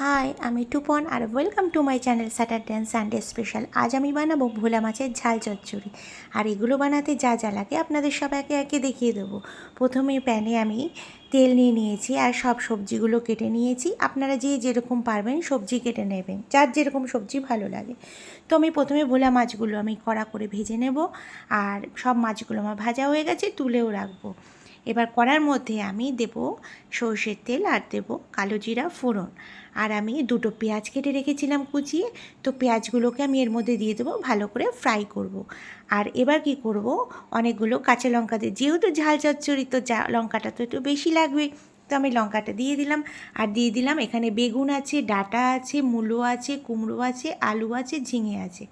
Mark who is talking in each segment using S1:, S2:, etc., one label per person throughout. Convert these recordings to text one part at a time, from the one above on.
S1: High, আমি টুপন আর welcome to my channel Saturday and Sunday special. আজ আমি বানাবো ভোলা মাছের ঝাল চচ্চড়ি। আর এগুলো বানাতে যা যা লাগে আপনাদের সব একে একে দেখিয়ে দেবো। প্রথমে প্যানে আমি তেল নিয়ে নিয়েছি আর সব সবজিগুলো কেটে নিয়েছি। আপনারা যে যেরকম পারবেন সবজি কেটে নেবেন, যার যেরকম সবজি ভালো লাগে। তো আমি প্রথমে ভোলা মাছগুলো আমি কড়া করে ভেজে নেব। আর সব মাছগুলো আমার ভাজা হয়ে গেছে, তুলেও রাখবো। এবার কড়ার মধ্যে আমি দেব সর্ষের তেল আর দেব কালো জিরা ফোড়ন। আর আমি দুটো পেঁয়াজ কেটে রেখেছিলাম কুচিয়ে, তো পেঁয়াজগুলোকে আমি এর মধ্যে দিয়ে দেবো, ভালো করে ফ্রাই করব। আর এবার কি করব, অনেকগুলো কাঁচা লঙ্কা দিয়ে, যেহেতু ঝাল চচ্চড়ি তো লঙ্কাটা তো একটু বেশি লাগবে, তো আমি লঙ্কাটা দিয়ে দিলাম। আর দিয়ে দিলাম এখানে বেগুন আছে, ডাঁটা আছে, মূলো আছে, কুমড়ো আছে, আলু আছে, ঝিঙে আছে।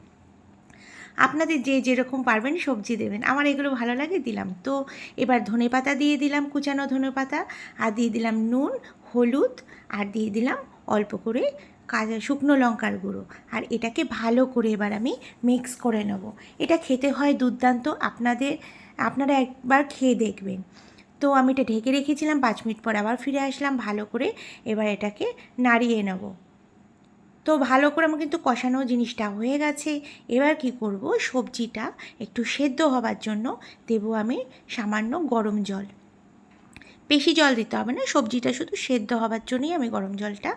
S1: আপনাদের যে যেরকম পারবেন সবজি দেবেন, আমার এগুলো ভালো লাগে দিলাম। তো এবার ধনেপাতা দিয়ে দিলাম, কুচানো ধনেপাতা। আর দিয়ে দিলাম নুন, হলুদ, আর দিয়ে দিলাম অল্প করে শুকনো লঙ্কার গুঁড়ো। আর এটাকে ভালো করে এবার আমি মিক্স করে নেব। এটা খেতে হয় দুর্দান্ত, আপনারা একবার খেয়ে দেখবেন। তো আমি এটা ঢেকে রেখেছিলাম, 5 মিনিট পর আবার ফিরে আসলাম, ভালো করে এবার এটাকে নাড়িয়ে নেব। তো ভালো করে আমার কিন্তু কষানো জিনিসটা হয়ে গেছে। এবার কি করব, সবজিটা একটু সেদ্ধ হবার জন্য দেবো আমি সামান্য গরম জল। বেশি জল দিতে হবে না, সবজিটা শুধু সেদ্ধ হবার জন্যই আমি গরম জলটা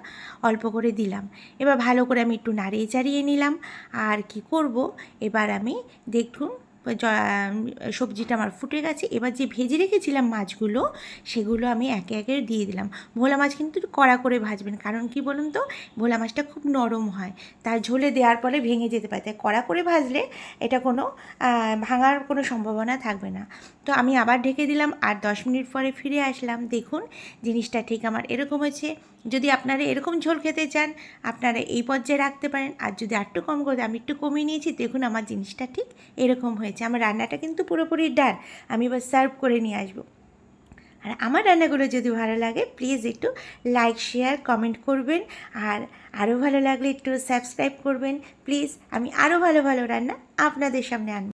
S1: অল্প করে দিলাম। এবার ভালো করে আমি একটু নাড়িয়ে চাড়িয়ে নিলাম। আর কি করব, এবার আমি দেখুন সবজিটা আমার ফুটে গেছে। এবার যে ভেজে রেখেছিলাম মাছগুলো, সেগুলো আমি একে একে দিয়ে দিলাম। ভোলা মাছ কিন্তু একটু কড়া করে ভাজবেন, কারণ কি বলুন তো, ভোলা মাছটা খুব নরম হয়, তার ঝোলে দেওয়ার পরে ভেঙে যেতে পারে। তাই কড়া করে ভাজলে এটা কোনো ভাঙার কোনো সম্ভাবনা থাকবে না। তো আমি আবার ঢেকে দিলাম, আর 10 মিনিট পরে ফিরে আসলাম। দেখুন জিনিসটা ঠিক আমার এরকম হয়েছে। যদি আপনারা এরকম ঝোল খেতে চান, আপনারা এই পর্যায়ে রাখতে পারেন। আর যদি আরেকটু কম করে, আমি একটু কমিয়ে নিয়েছি, দেখুন আমার জিনিসটা ঠিক এরকম হয়েছে। আমার রান্নাটা কিন্তু পুরোপুরি ডান, আমি এবার সার্ভ করে নিয়ে আসবো। আর আমার রান্নাগুলো যদি ভালো লাগে, প্লিজ একটু লাইক শেয়ার কমেন্ট করবেন। আর আরও ভালো লাগলে একটু সাবস্ক্রাইব করবেন প্লিজ। আমি আরও ভালো ভালো রান্না আপনাদের সামনে আনবো।